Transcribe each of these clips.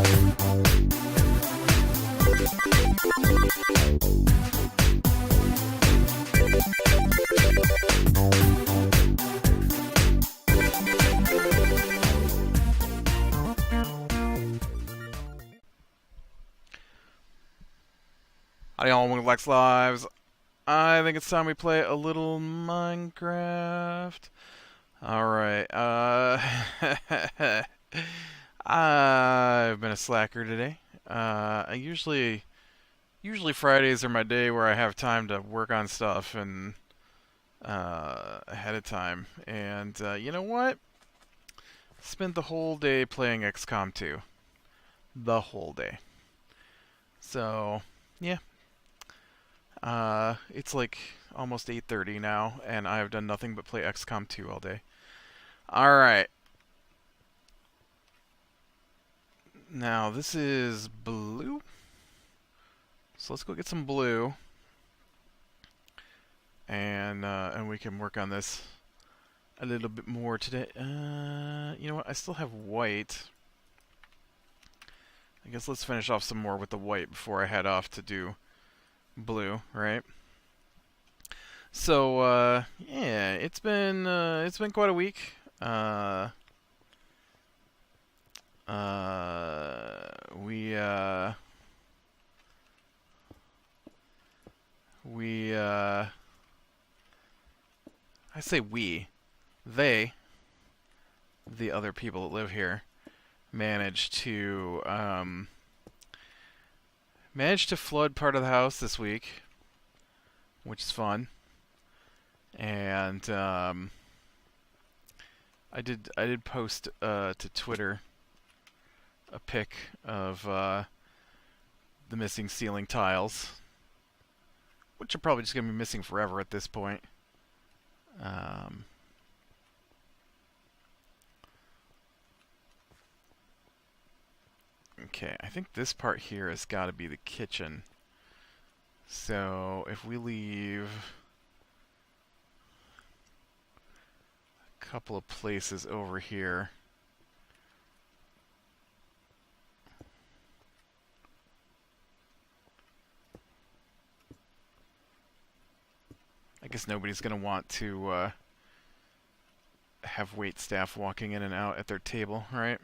Howdy all, welcome to Lex Lives. I think it's time we play a little Minecraft. Alright, I've been a slacker today. I usually Fridays are my day where I have time to work on stuff and ahead of time. And you know what? Spent the whole day playing XCOM 2. The whole day. So, yeah. It's like almost 8:30 now, and I have done nothing but play XCOM 2 all day. Alright. Now, this is blue. So let's go get some blue. And we can work on this a little bit more today. You know what? I still have white. I guess let's finish off some more with the white before I head off to do blue, right? So yeah, it's been quite a week. I say they, the other people that live here, managed to flood part of the house this week, which is fun. And I did post to Twitter a pic of the missing ceiling tiles, which are probably just gonna be missing forever at this point. Okay, I think this part here has got to be the kitchen. So if we leave a couple of places over here. I guess nobody's going to want to have wait staff walking in and out at their table, right?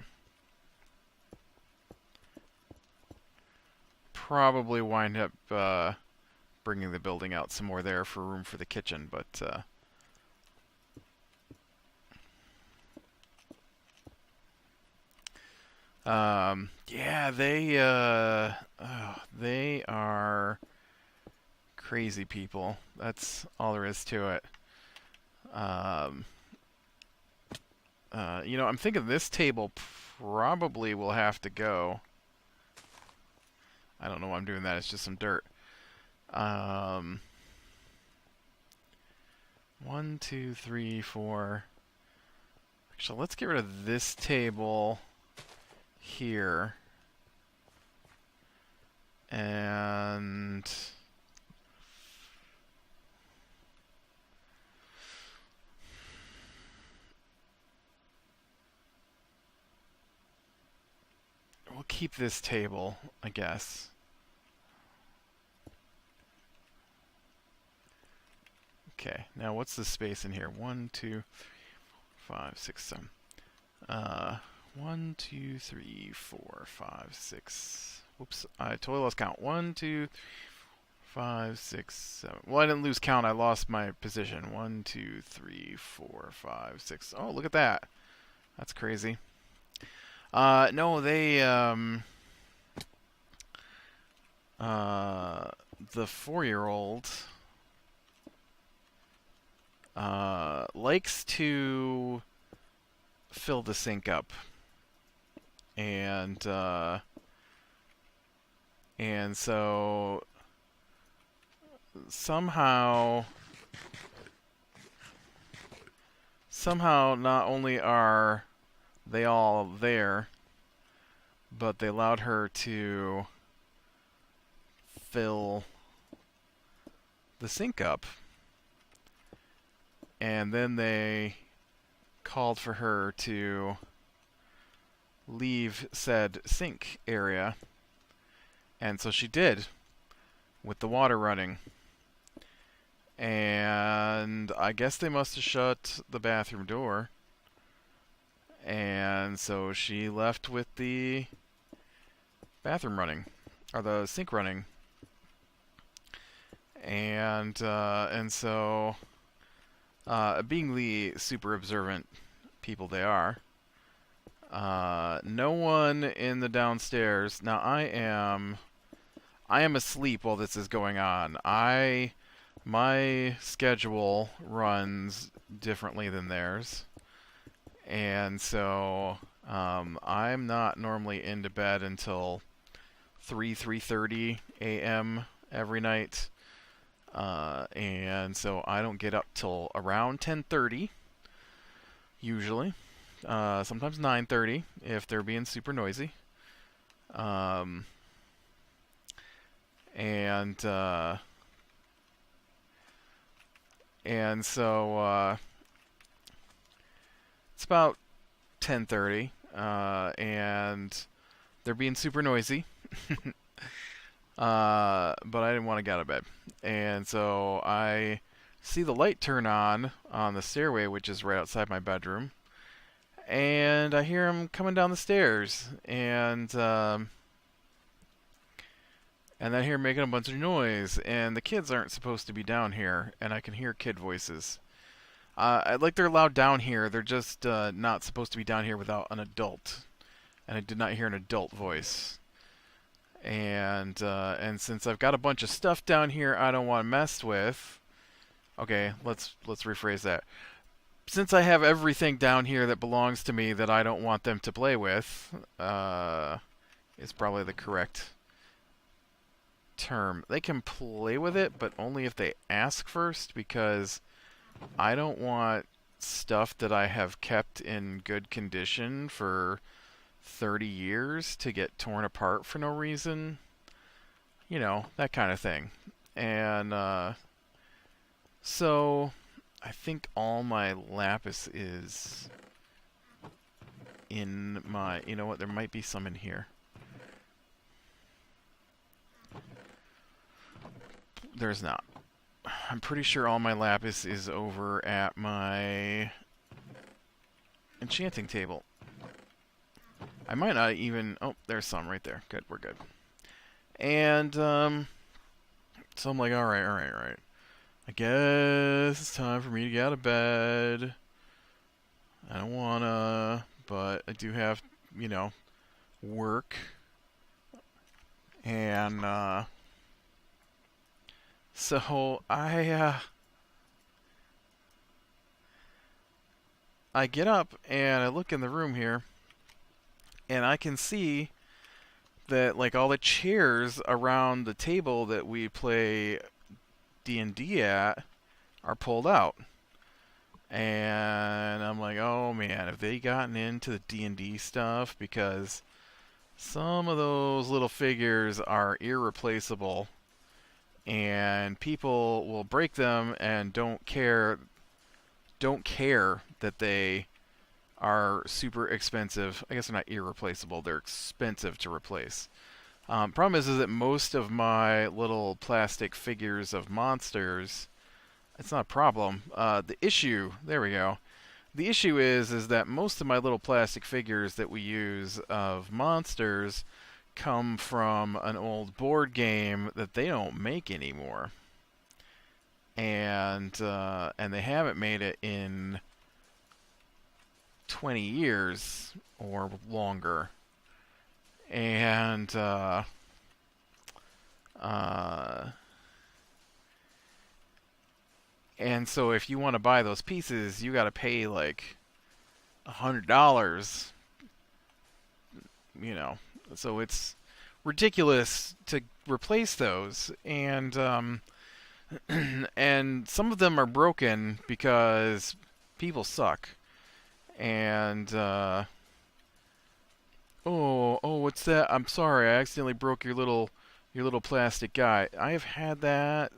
Probably wind up bringing the building out some more there for room for the kitchen, but yeah, they are crazy people. That's all there is to it. You know, I'm thinking this table probably will have to go. I don't know why I'm doing that. It's just some dirt. 1, 2, 3, 4. Actually, let's get rid of this table here. And we'll keep this table, I guess. Okay, now what's the space in here? 1, 2, 5, 6, 7. 1, 2, 3, 4, 5, 6. Whoops, I totally lost count. 1, 2, 5, 6, 7. Well, I didn't lose count. I lost my position. 1, 2, 3, 4, 5, 6. Oh, look at that. That's crazy. No, they, the 4-year-old likes to fill the sink up, and so somehow not only are they all there, but they allowed her to fill the sink up. And then they called for her to leave said sink area. And so she did, with the water running. And I guess they must have shut the bathroom door. And so she left with the bathroom running, or the sink running. And so, being the super observant people they are, no one in the downstairs. Now I am asleep while this is going on. My schedule runs differently than theirs, and so I'm not normally into bed until 3:30 a.m. every night, and so I don't get up till around 10:30 usually. Sometimes 9:30 if they're being super noisy. Um, and and so it's about 10:30, and they're being super noisy. But I didn't want to get out of bed, and so I see the light turn on the stairway, which is right outside my bedroom, and I hear him coming down the stairs, and I hear him making a bunch of noise, and the kids aren't supposed to be down here, and I can hear kid voices. Like they're allowed down here, they're just not supposed to be down here without an adult, and I did not hear an adult voice. And since I've got a bunch of stuff down here I don't want to mess with. Okay, let's rephrase that. Since I have everything down here that belongs to me that I don't want them to play with, is probably the correct term. They can play with it, but only if they ask first, because I don't want stuff that I have kept in good condition for 30 years to get torn apart for no reason. You know, that kind of thing. And so I think all my lapis is in my... You know what? There might be some in here. There's not. I'm pretty sure all my lapis is over at my enchanting table. I might not even... Oh, there's some right there. Good, we're good. And, so I'm like, alright. I guess it's time for me to get out of bed. I don't wanna, but I do have, you know, work. And, so I get up and I look in the room here, and I can see that like all the chairs around the table that we play D&D at are pulled out. And I'm like, oh man, have they gotten into the D&D stuff? Because some of those little figures are irreplaceable, and people will break them and don't care that they are super expensive. I guess they're not irreplaceable, they're expensive to replace. Problem is that most of my little plastic figures of monsters, it's not a problem. The issue, there we go. The issue is that most of my little plastic figures that we use of monsters come from an old board game that they don't make anymore. And they haven't made it in 20 years or longer. And so if you want to buy those pieces, you got to pay like $100. You know, so it's ridiculous to replace those. And and some of them are broken because people suck. And oh, what's that? I'm sorry, I accidentally broke your little plastic guy. I have had that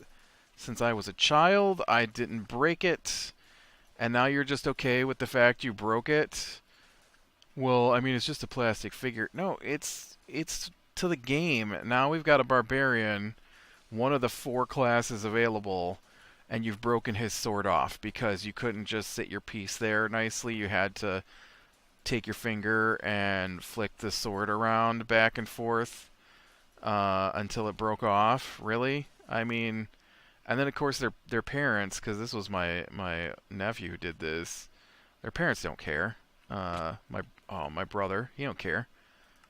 since I was a child. I didn't break it, and now you're just okay with the fact you broke it. Well, I mean, it's just a plastic figure. No, it's to the game. Now we've got a barbarian, one of the four classes available, and you've broken his sword off because you couldn't just sit your piece there nicely. You had to take your finger and flick the sword around back and forth until it broke off. Really? I mean, and then of course their parents, because this was my nephew who did this. Their parents don't care. My brother, he don't care.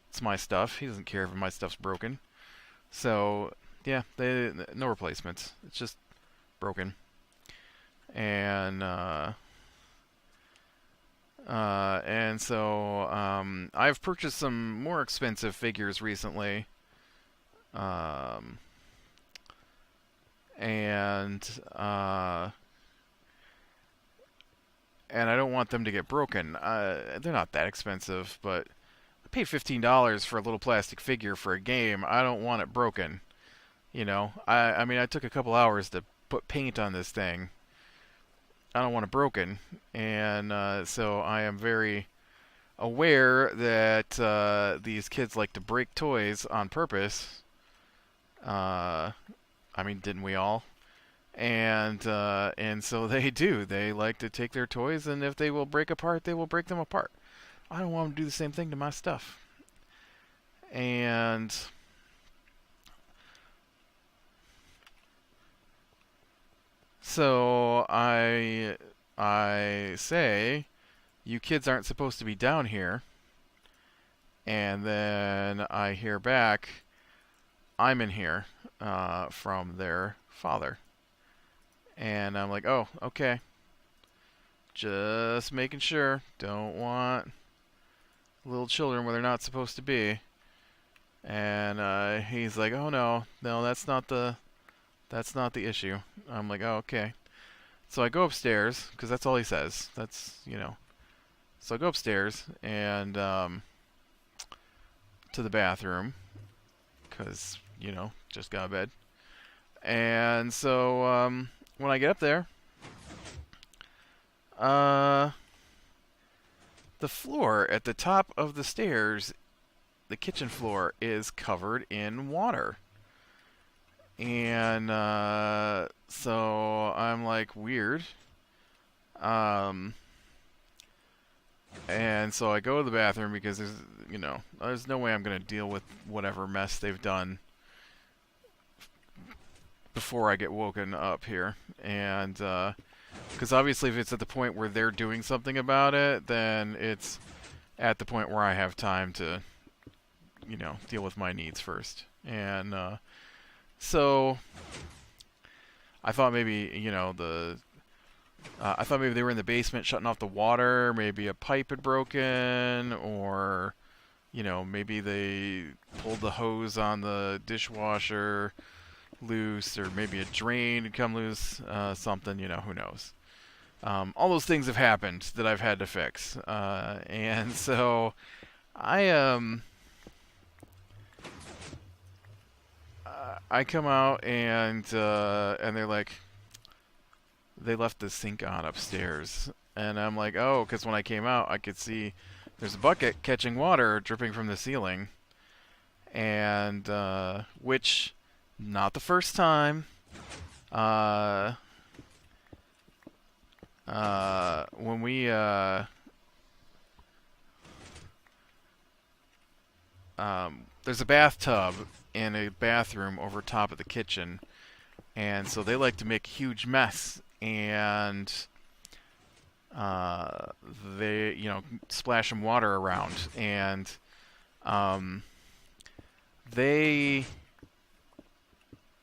It's my stuff. He doesn't care if my stuff's broken. So yeah, they no replacements. It's just broken. And I've purchased some more expensive figures recently. Um, and and I don't want them to get broken. They're not that expensive, but I paid $15 for a little plastic figure for a game. I don't want it broken. You know, I mean, I took a couple hours to put paint on this thing. I don't want it broken, and so I am very aware that these kids like to break toys on purpose. I mean, didn't we all? And so they do. They like to take their toys, and if they will break apart, they will break them apart. I don't want them to do the same thing to my stuff. And so I say, you kids aren't supposed to be down here. And then I hear back, I'm in here from their father. And I'm like, oh, okay. Just making sure. Don't want little children where they're not supposed to be. And he's like, oh no, that's not the issue. I'm like, oh, okay. So I go upstairs because that's all he says. So I go upstairs and to the bathroom because just got out of bed. And so when I get up there, the floor at the top of the stairs, the kitchen floor, is covered in water. And so I'm like, weird. And so I go to the bathroom because there's no way I'm going to deal with whatever mess they've done before I get woken up here. And because obviously if it's at the point where they're doing something about it, then it's at the point where I have time to, deal with my needs first. And so I thought maybe, I thought maybe they were in the basement shutting off the water. Maybe a pipe had broken, or, maybe they pulled the hose on the dishwasher loose, or maybe a drain had come loose, something, who knows. All those things have happened that I've had to fix. And so I come out and they're like, they left the sink on upstairs. And I'm like, oh, because when I came out, I could see there's a bucket catching water dripping from the ceiling. And, which, not the first time. When we, there's a bathtub in a bathroom over top of the kitchen. And so they like to make a huge mess, and they, splash some water around, and they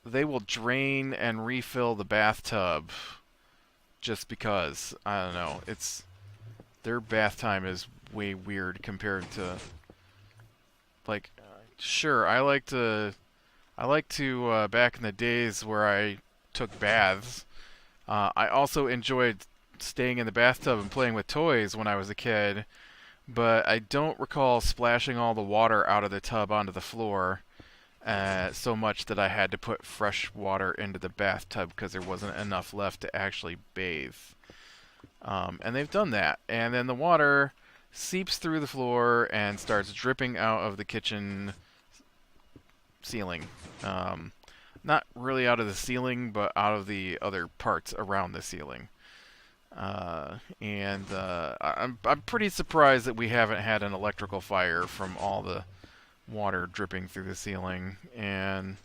will drain and refill the bathtub just because. I don't know. Their bath time is way weird compared to, like, sure, I like to back in the days where I took baths. I also enjoyed staying in the bathtub and playing with toys when I was a kid, but I don't recall splashing all the water out of the tub onto the floor so much that I had to put fresh water into the bathtub because there wasn't enough left to actually bathe. And they've done that. And then the water seeps through the floor and starts dripping out of the kitchen ceiling. Not really out of the ceiling, but out of the other parts around the ceiling. I'm pretty surprised that we haven't had an electrical fire from all the water dripping through the ceiling. And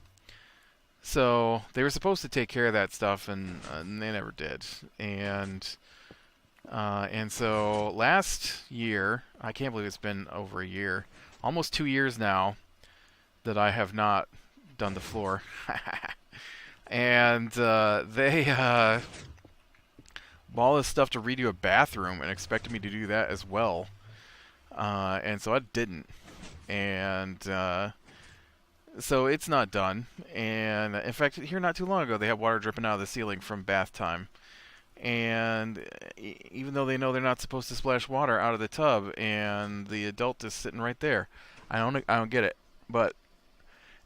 so they were supposed to take care of that stuff, and they never did. And so last year, I can't believe it's been over a year, almost 2 years now, that I have not done the floor. And they bought all this stuff to redo a bathroom and expected me to do that as well. And so I didn't. And so it's not done. And in fact, here not too long ago, they had water dripping out of the ceiling from bath time. And even though they know they're not supposed to splash water out of the tub, and the adult is sitting right there, I don't get it. But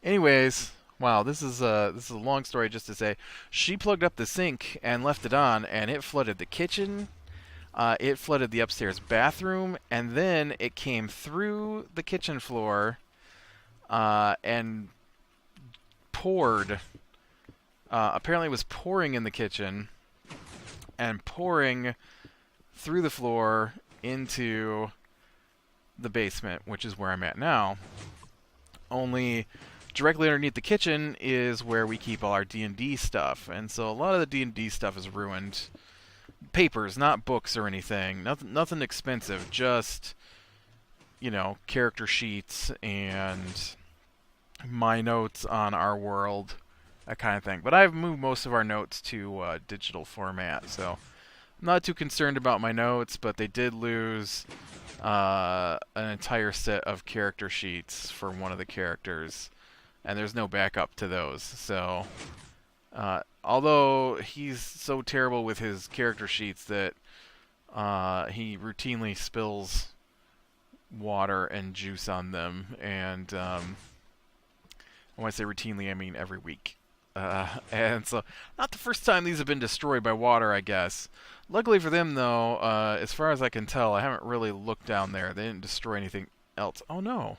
anyways, wow, this is a long story just to say, she plugged up the sink and left it on, and it flooded the kitchen. It flooded the upstairs bathroom, and then it came through the kitchen floor and poured. Apparently, it was pouring in the kitchen and pouring through the floor into the basement, which is where I'm at now. Only directly underneath the kitchen is where we keep all our D&D stuff, and so a lot of the D&D stuff is ruined. Papers, not books or anything. Nothing expensive, just, you know, character sheets and my notes on our world, that kind of thing. But I've moved most of our notes to digital format, so I'm not too concerned about my notes, but they did lose an entire set of character sheets for one of the characters, and there's no backup to those. So, although he's so terrible with his character sheets that he routinely spills water and juice on them, and when I say routinely, I mean every week. And so, not the first time these have been destroyed by water, I guess. Luckily for them, though, as far as I can tell, I haven't really looked down there. They didn't destroy anything else. Oh, no.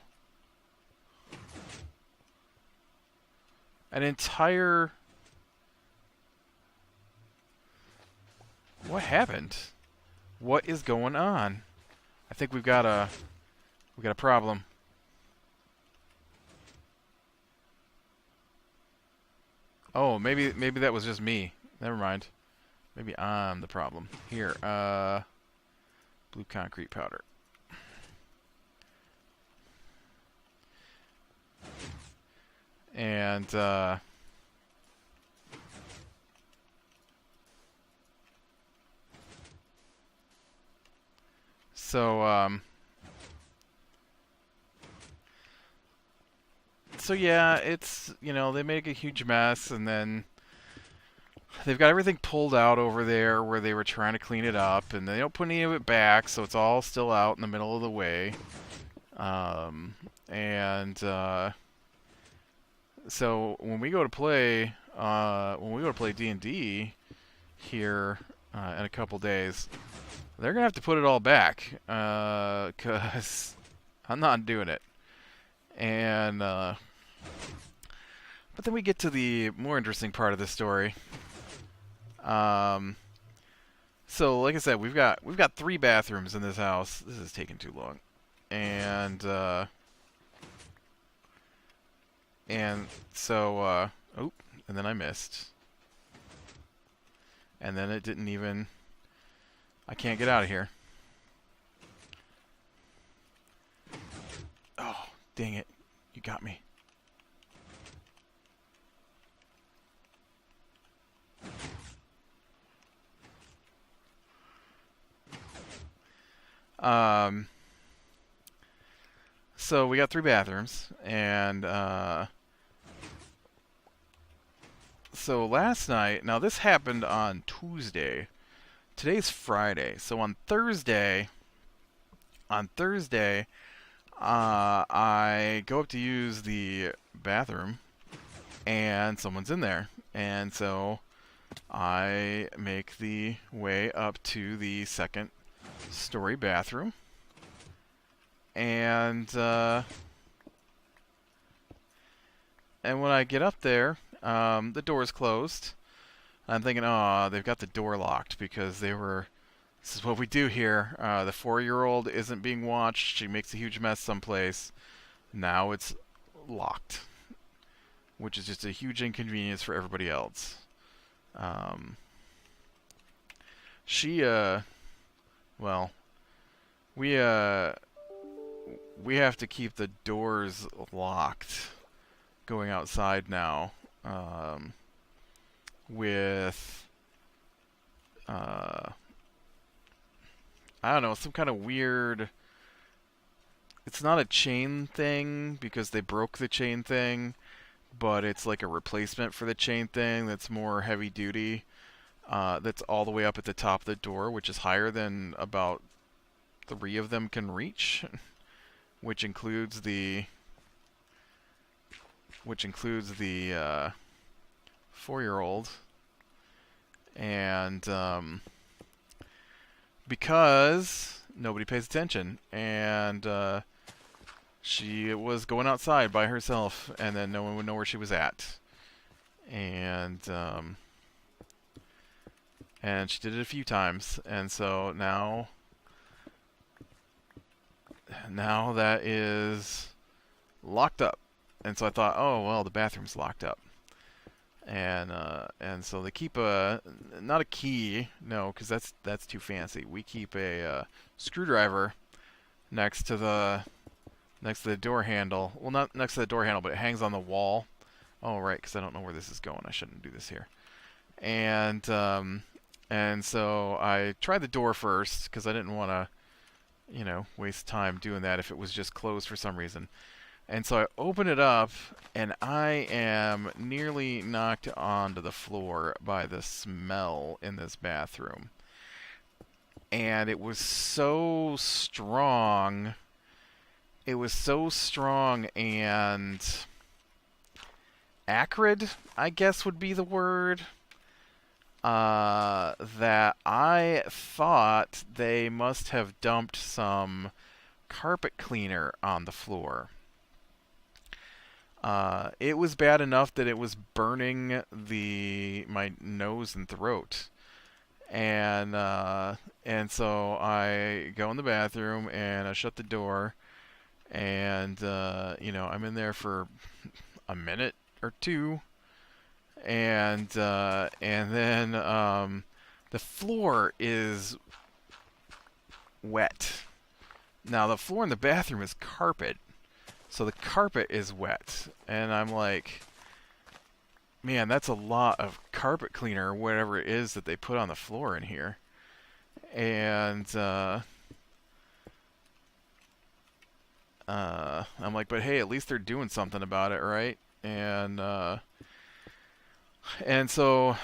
An entire... What happened? What is going on? I think we've got a problem. Oh, maybe that was just me. Never mind. Maybe I'm the problem. Here, blue concrete powder. And so yeah, it's, you know, they make a huge mess, and then they've got everything pulled out over there where they were trying to clean it up, and they don't put any of it back, so it's all still out in the middle of the way. So when we go to play D&D here in a couple days, they're gonna have to put it all back, 'cause I'm not doing it. And but then we get to the more interesting part of the story. So like I said, we've got 3 bathrooms in this house. This is taking too long. And so oh, and then I missed. And then it didn't even, I can't get out of here. Oh, dang it. You got me. So we got 3 bathrooms, and so last night, now this happened on Tuesday. Today's Friday. So on Thursday, I go up to use the bathroom, and someone's in there. And so I make the way up to the second story bathroom. and when I get up there, the door's closed. I'm thinking, oh, they've got the door locked because they were. This is what we do here. The 4-year-old isn't being watched. She makes a huge mess someplace. Now it's locked, which is just a huge inconvenience for everybody else. Um, she, well, we, uh, we have to keep the doors locked going outside now. With, I don't know, some kind of weird. It's not a chain thing because they broke the chain thing, but it's like a replacement for the chain thing that's more heavy duty. That's all the way up at the top of the door, which is higher than about 3 of them can reach, which includes the 4-year-old, and because nobody pays attention, and she was going outside by herself, and then no one would know where she was at, and she did it a few times, and so now that is locked up, and so I thought, oh well, the bathroom's locked up. And so they keep not a key, no, because that's too fancy. We keep a screwdriver next to the door handle. Well, not next to the door handle, but it hangs on the wall. Oh, right, because I don't know where this is going. I shouldn't do this here. And so I tried the door first because I didn't want to, waste time doing that if it was just closed for some reason. And so I open it up, and I am nearly knocked onto the floor by the smell in this bathroom. And it was so strong. It was so strong and acrid, I guess would be the word, that I thought they must have dumped some carpet cleaner on the floor. It was bad enough that it was burning my nose and throat, and so I go in the bathroom and I shut the door, and I'm in there for a minute or two, and then the floor is wet. Now the floor in the bathroom is carpet. So the carpet is wet, and I'm like, man, that's a lot of carpet cleaner, whatever it is that they put on the floor in here. And I'm like, but hey, at least they're doing something about it, right? And so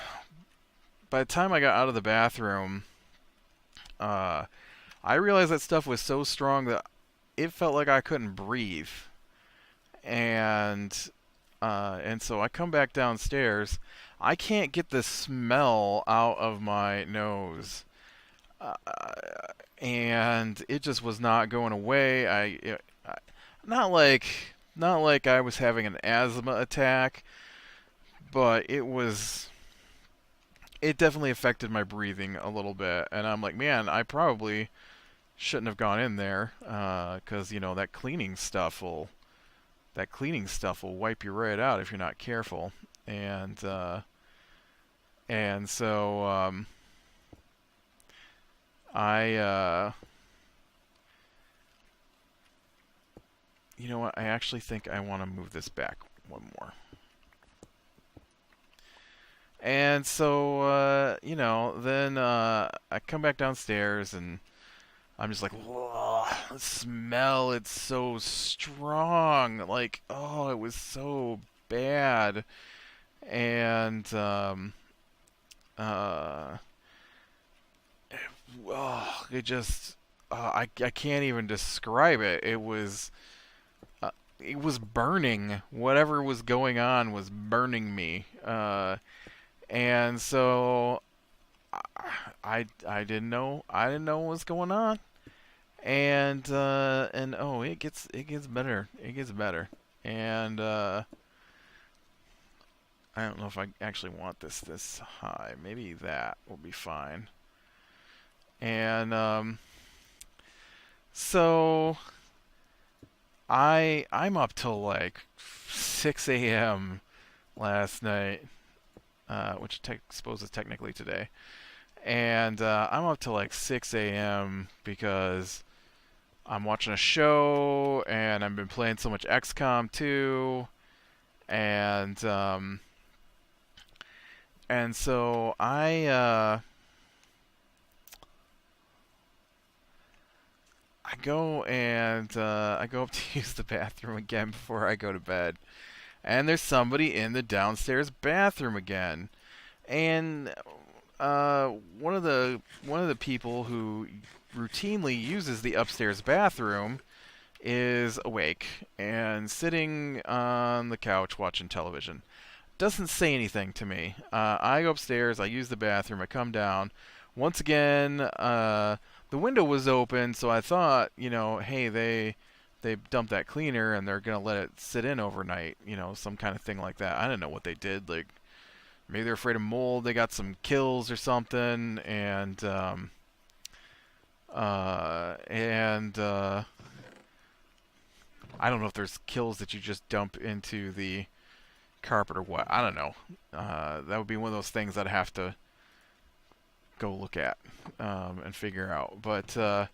by the time I got out of the bathroom, I realized that stuff was so strong that it felt like I couldn't breathe. And so I come back downstairs. I can't get the smell out of my nose, and it just was not going away. Not like I was having an asthma attack, but it definitely affected my breathing a little bit. And I'm like, man, I probably shouldn't have gone in there, because that cleaning stuff will wipe you right out if you're not careful. And so I you know what? I actually think I want to move this back one more. And so then I come back downstairs, and I'm just like, whoa, the smell, it's so strong. Like, oh, it was so bad. And, it just, I can't even describe it. It was burning. Whatever was going on was burning me. And so I didn't know what was going on. And oh, it gets better. It gets better. And I don't know if I actually want this high. Maybe that will be fine. And so I'm up till like 6 a.m. last night, which suppose is technically today. And I'm up till like 6 a.m. because I'm watching a show and I've been playing so much XCOM 2, and so I go up to use the bathroom again before I go to bed, and there's somebody in the downstairs bathroom again, and uh, one of the people who routinely uses the upstairs bathroom is awake and sitting on the couch watching television. Doesn't say anything to me. I go upstairs, I use the bathroom, I come down. Once again, the window was open, so I thought, hey, they dumped that cleaner and they're gonna let it sit in overnight, some kind of thing like that. I didn't know what they did. Like maybe they're afraid of mold. They got some kills or something, and I don't know if there's kills that you just dump into the carpet or what. I don't know. That would be one of those things I'd have to go look at and figure out. But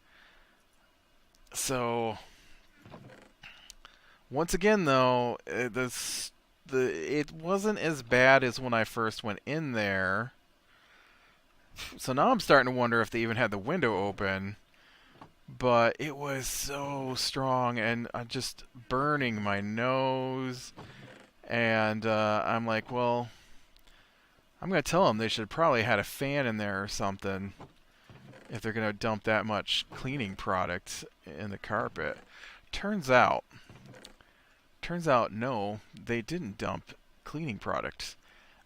so once again, though, it wasn't as bad as when I first went in there. So now I'm starting to wonder if they even had the window open. But it was so strong and just burning my nose. And I'm like, well, I'm going to tell them they should probably had a fan in there or something if they're going to dump that much cleaning product in the carpet. Turns out, no, they didn't dump cleaning product.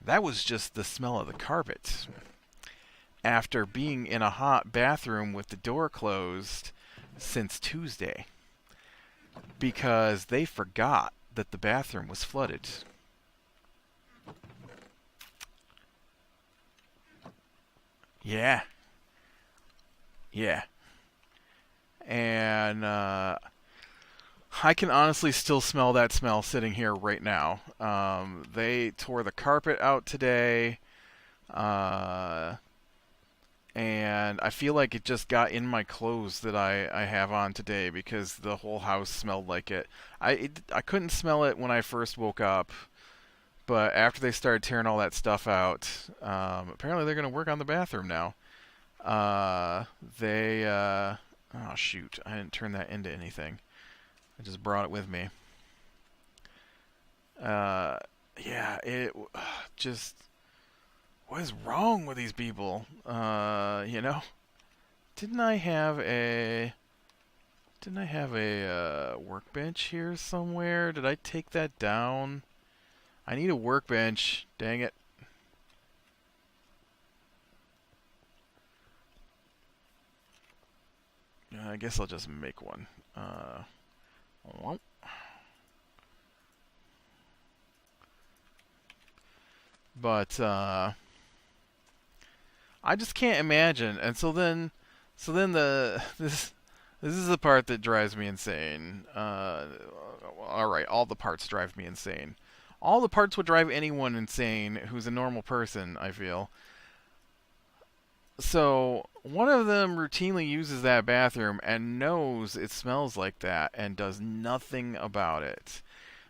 That was just the smell of the carpet. After being in a hot bathroom with the door closed since Tuesday, because they forgot that the bathroom was flooded. Yeah. Yeah. And I can honestly still smell that smell sitting here right now. They tore the carpet out today. Uh, and I feel like it just got in my clothes that I have on today because the whole house smelled like it. I couldn't smell it when I first woke up, but after they started tearing all that stuff out, apparently they're going to work on the bathroom now. They oh shoot, I didn't turn that into anything. I just brought it with me. Uh, yeah, it just what is wrong with these people? Didn't I have a workbench here somewhere? Did I take that down? I need a workbench. Dang it. I guess I'll just make one. Well, but I just can't imagine. And so then this is the part that drives me insane. All right, all the parts drive me insane. All the parts would drive anyone insane who's a normal person, I feel. So, one of them routinely uses that bathroom and knows it smells like that and does nothing about it.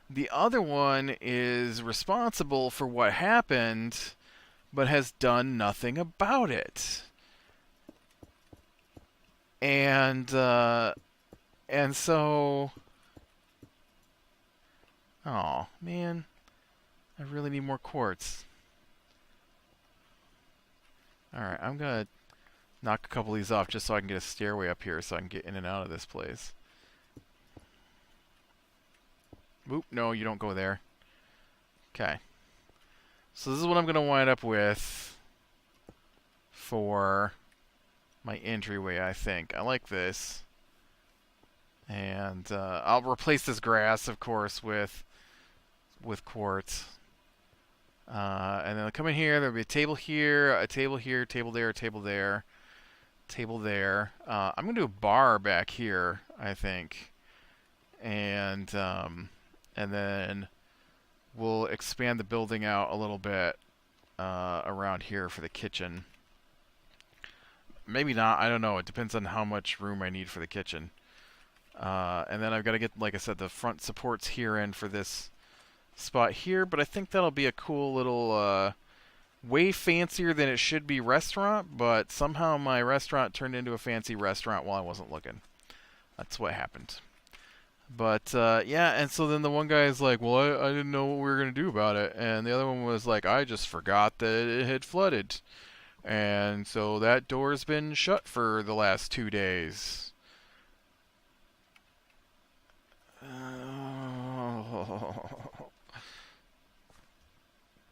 The other one is responsible for what happened but has done nothing about it. And so, oh man, I really need more quartz. All right, I'm gonna knock a couple of these off just so I can get a stairway up here so I can get in and out of this place. Oop, no, you don't go there. Okay. So this is what I'm gonna wind up with for my entryway, I think. I like this. and I'll replace this grass, of course, with quartz. And then I'll come in here. There'll be a table here, a table here, table there, table there, table there. I'm gonna do a bar back here, I think, and then we'll expand the building out a little bit around here for the kitchen. Maybe not. I don't know. It depends on how much room I need for the kitchen. And then I've got to get, like I said, the front supports here in for this spot here. But I think that'll be a cool little, way fancier than it should be restaurant. But somehow my restaurant turned into a fancy restaurant while I wasn't looking. That's what happened. But, yeah, and so then the one guy is like, well, I didn't know what we were going to do about it. And the other one was like, I just forgot that it had flooded. And so that door's been shut for the last 2 days.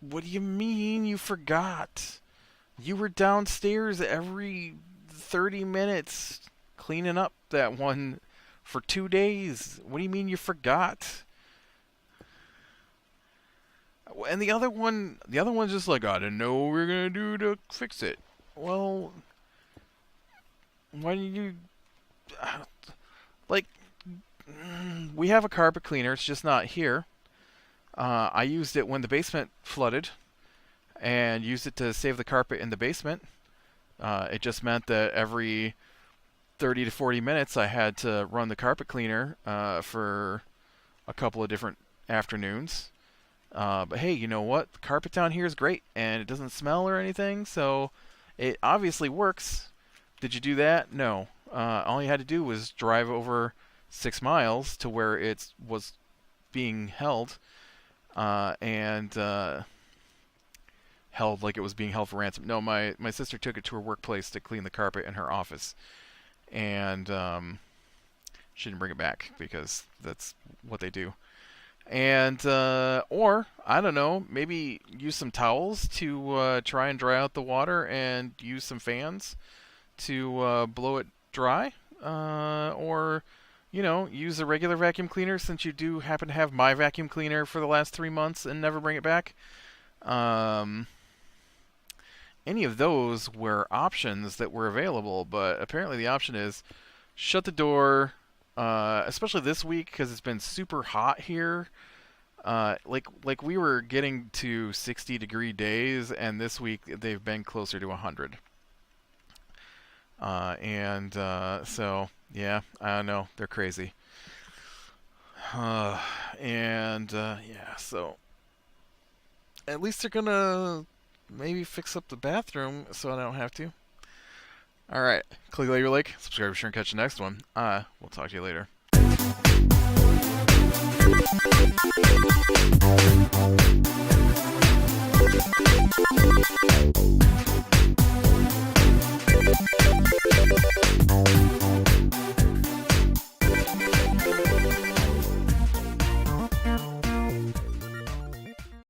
What do you mean you forgot? You were downstairs every 30 minutes cleaning up that one for 2 days. What do you mean you forgot? And the other one's just like, I didn't know what we were gonna do to fix it. Well, why didn't you, like, we have a carpet cleaner. It's just not here. I used it when the basement flooded, and used it to save the carpet in the basement. It just meant that every 30 to 40 minutes I had to run the carpet cleaner for a couple of different afternoons. But hey, you know what? The carpet down here is great, and it doesn't smell or anything, so it obviously works. Did you do that? No. All you had to do was drive over 6 miles to where it was being held, and held like it was being held for ransom. No, my sister took it to her workplace to clean the carpet in her office, and she didn't bring it back because that's what they do. And, or, I don't know, maybe use some towels to try and dry out the water, and use some fans to blow it dry. Or, you know, use a regular vacuum cleaner, since you do happen to have my vacuum cleaner for the last 3 months and never bring it back. Any of those were options that were available, but apparently the option is shut the door. Especially this week, because it's been super hot here. Like we were getting to 60-degree days, and this week they've been closer to 100. So yeah, I don't know, they're crazy. Yeah, so at least they're gonna maybe fix up the bathroom so I don't have to. Alright, click like or like, subscribe, share, and catch the next one. We'll talk to you later.